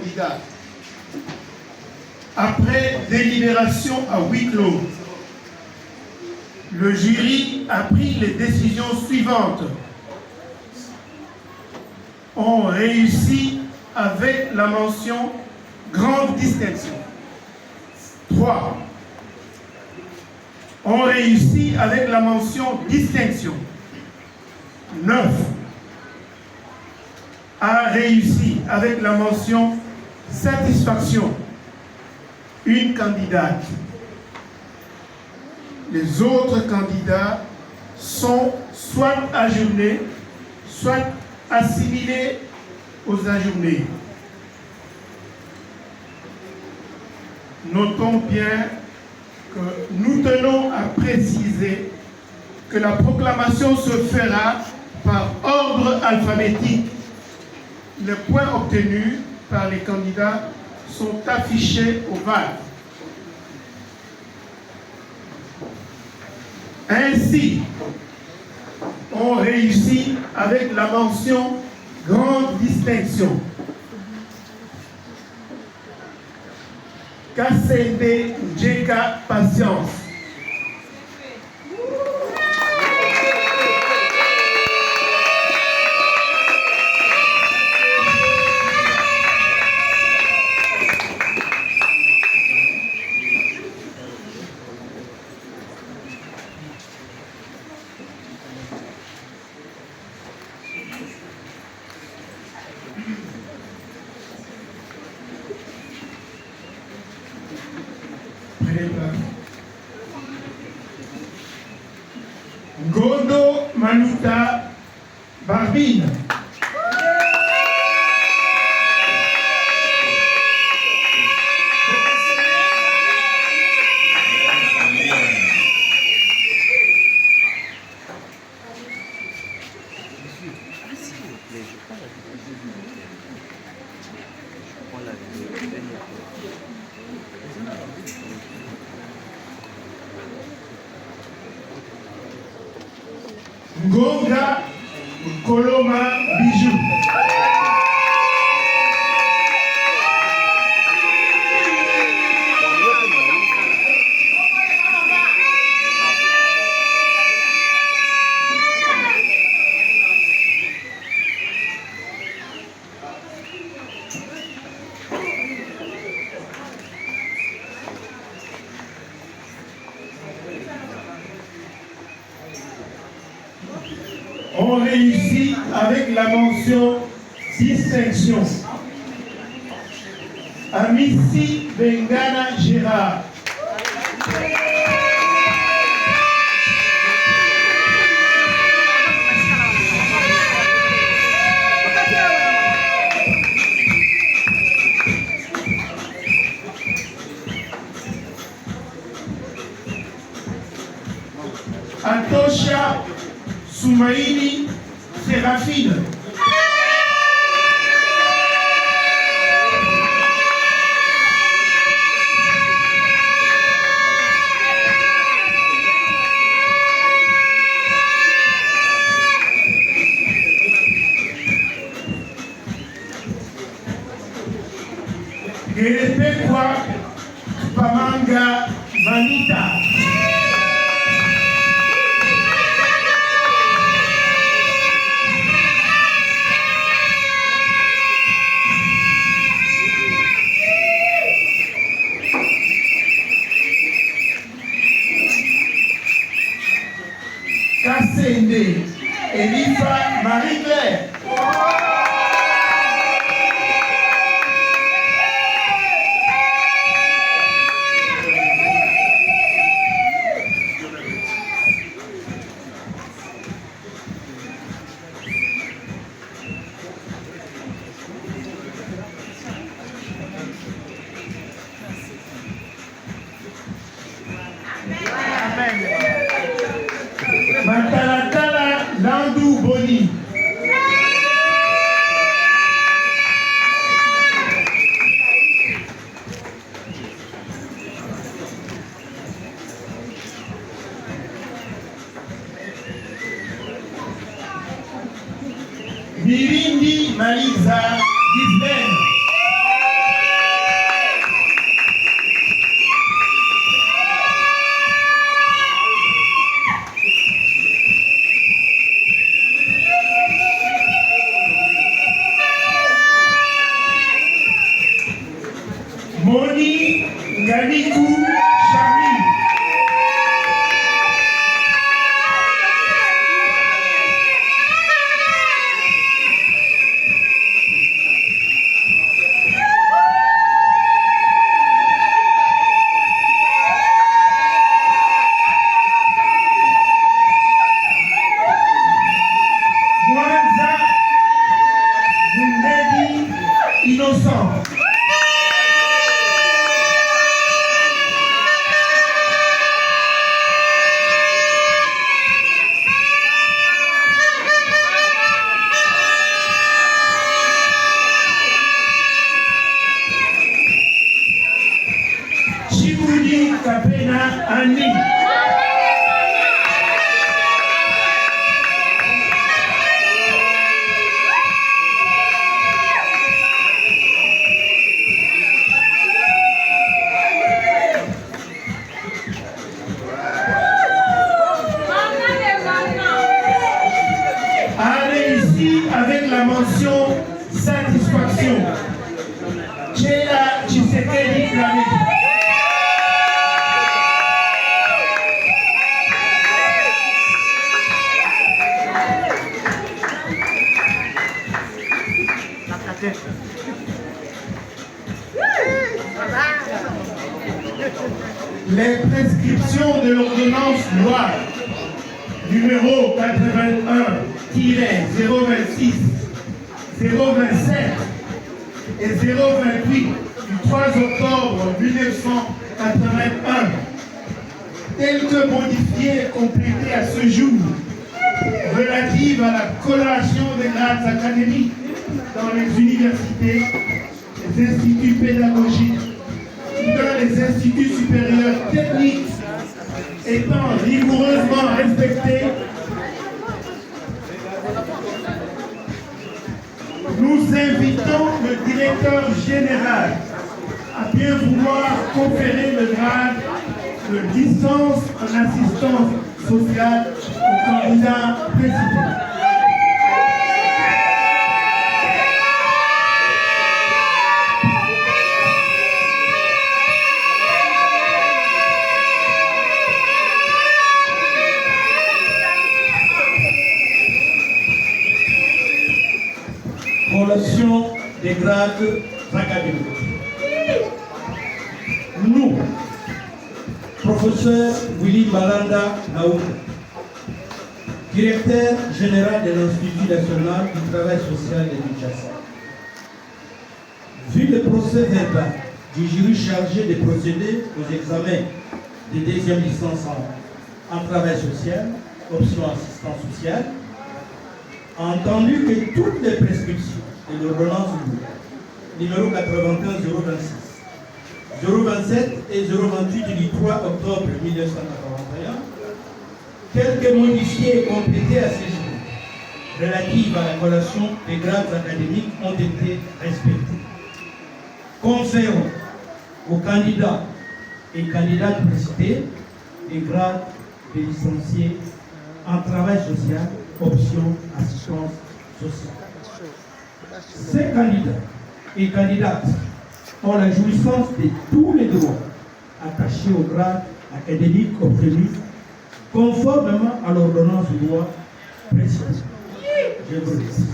candidats. Après délibération à huis clos, le jury a pris les décisions suivantes. On réussit avec la mention grande distinction. 3. On réussit avec la mention distinction. 9. A réussi avec la mention satisfaction. Une candidate. Les autres candidats sont soit ajournés, soit assimilés aux ajournés. Notons bien que nous tenons à préciser que la proclamation se fera par ordre alphabétique. Les points obtenus par les candidats sont affichés au VAL. Ainsi, on réussit avec la mention grande distinction. KCD Djeka Patience. Godo Manuta Barbine. Ngonga Koloma Bijou. On réussit avec la mention distinction. Amici Bengana Gérard. Antosha Soumaïni Séraphine. Gelepekwa Pamanga Vanita. Kassende Elifa Marie-Claire. Matalatala Landou Boni. Mirindi Maliza Gisèle. Chibudi Kapena Ani. A réussi avec la mention satisfaction. Chela Tshisekedi Lamé. Les prescriptions de l'ordonnance loi numéro 81-026, 027 et 028 du 3 octobre 1981, telles que modifiées et complétées à ce jour, relatives à la coloration des grades académiques dans les universités, les instituts pédagogiques, dans les instituts supérieurs techniques étant rigoureusement respectés, nous invitons le directeur général à bien vouloir conférer le grade de licence en assistance sociale au candidat président. Collation des grades académiques. Nous, professeur Willy Balanda Naoum, directeur général de l'Institut national du travail social de Kinshasa, vu le procès verbal du jury chargé de procéder aux examens de deuxième licence en travail social, option assistance sociale, entendu que toutes les prescriptions de l'ordonnance numéro 81-026, 027 et 028 du 3 octobre 1981, telles que modifiées et complétées à ces jours, relatives à la collation des grades académiques, ont été respectées. Conférons aux candidats et candidates précités les grades de licenciés en travail social, option assistance sociale. Ces candidats et candidates ont la jouissance de tous les droits attachés au grade académique obtenu conformément à l'ordonnance de loi précise. Je vous remercie.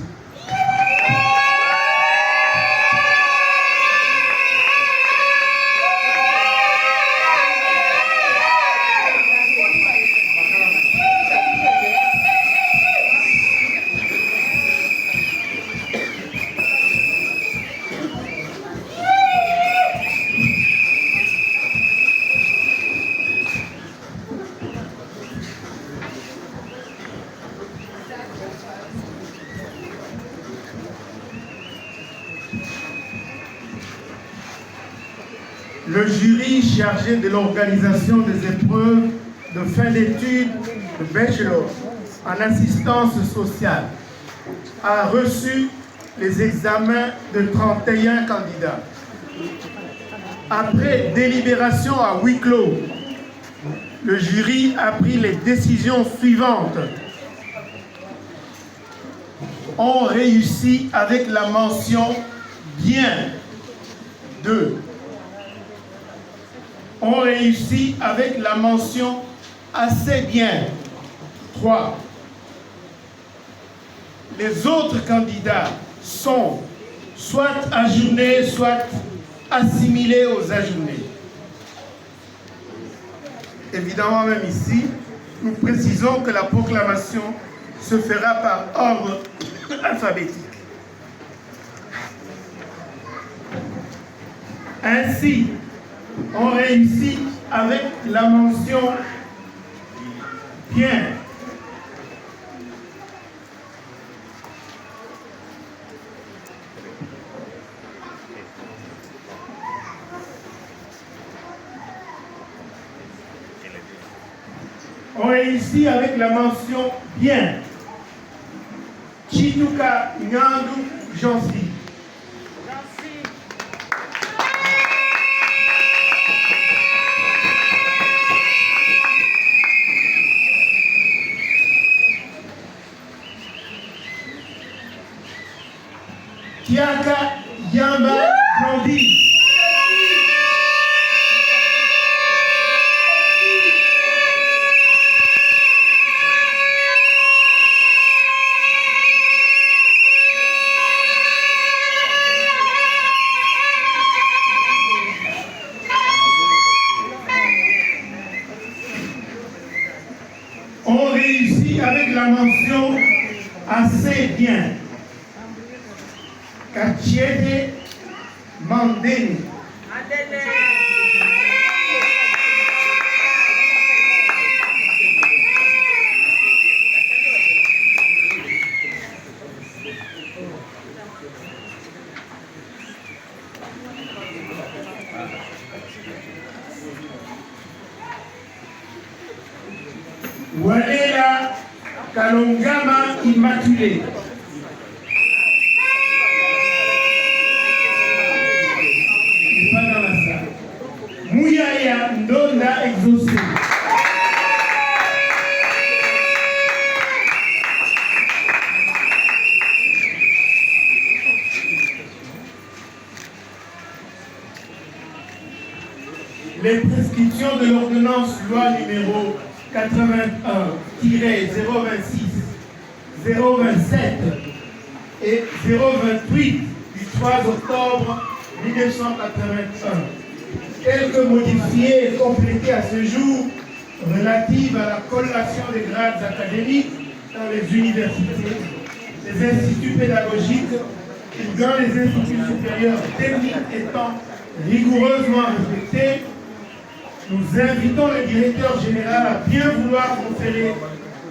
Le jury chargé de l'organisation des épreuves de fin d'études de bachelor en assistance sociale a reçu les examens de 31 candidats. Après délibération à huis clos, le jury a pris les décisions suivantes. Ont réussi avec la mention bien 2. Ont réussi avec la mention assez bien 3. Les autres candidats sont soit ajournés, soit assimilés aux ajournés. Évidemment, même ici, nous précisons que la proclamation se fera par ordre alphabétique. Ainsi, on réussit avec la mention bien. On réussit avec la mention bien. Chituka Nyandu Jansi. Kiaka Yamba Blondie. On réussit avec la mention assez bien. Kachiede Mandeni. Walela Kalongama Immaculée. Mouyaya Ndonda exaucé. Les prescriptions de l'ordonnance loi numéro 81-026, 027 et 028 du 3 octobre 1981, telles que modifiées et complétées à ce jour, relatives à la collation des grades académiques dans les universités, les instituts pédagogiques et dans les instituts supérieurs techniques étant rigoureusement respectés, nous invitons le directeur général à bien vouloir conférer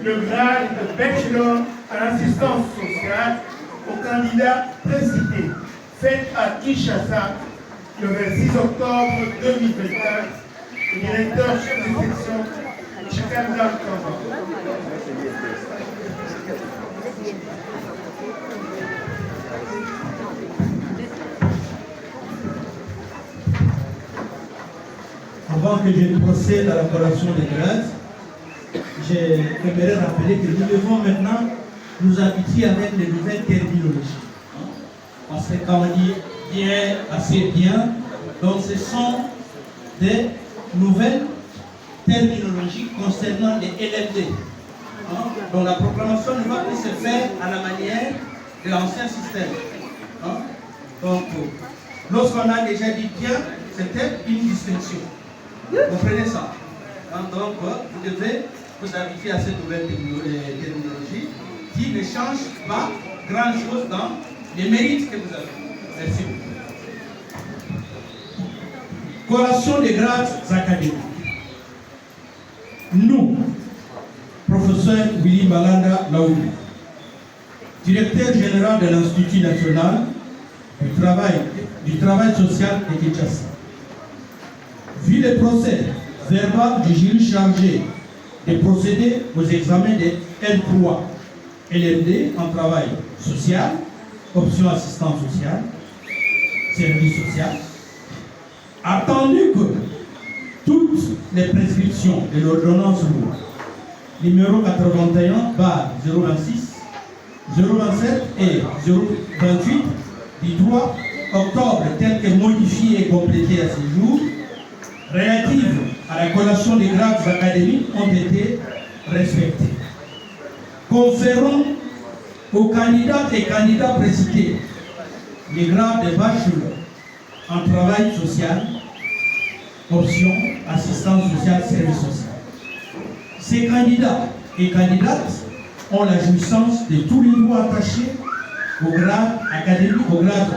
le grade de bachelor à l'assistance sociale au candidat précité, fait à Kinshasa le 26 octobre 2024, le directeur chef de section Chikanda Kamba. Avant que je procède à la collation des grades, j'aimerais rappeler que nous devons maintenant nous habituer avec les nouvelles terminologies. Parce que quand on dit bien, assez bien, donc ce sont des nouvelles terminologies concernant les LMD. Donc la proclamation ne va plus se faire à la manière de l'ancien système. Donc lorsqu'on a déjà dit bien, c'était une distinction. Vous comprenez ça? Donc, vous devez vous habituer à cette nouvelle terminologie qui ne change pas grand-chose dans les mérites que vous avez. Merci beaucoup. Collation des grades académiques. Nous, professeur Willy Malanda Laouli, directeur général de l'Institut national du travail social de Kinshasa, vu le procès verbal du jury chargé de procéder aux examens des L3, LMD en travail social, option assistance sociale, service social, attendu que toutes les prescriptions de l'ordonnance numéro 81/026, 027 et 028 du 3 octobre, telles que modifiées et complétées à ce jour, relatives à la collation des grades académiques ont été respectées. Conférons aux candidats et candidats précités les grades de bachelor en travail social, option assistance sociale, service social. Ces candidats et candidates ont la jouissance de tous les droits attachés au grade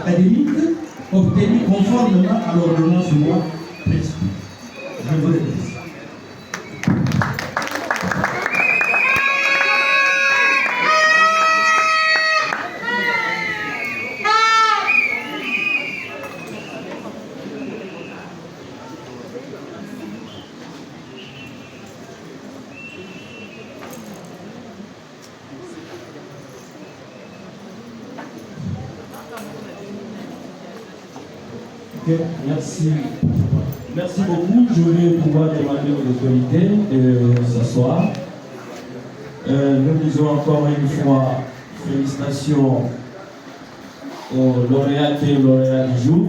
académique obtenu conformément à l'ordonnance loi précise. Je vous remercie. Ok, merci. Merci beaucoup. Je vais pouvoir demander aux autorités de s'asseoir. Nous disons encore une fois félicitations aux lauréates et lauréats du jour.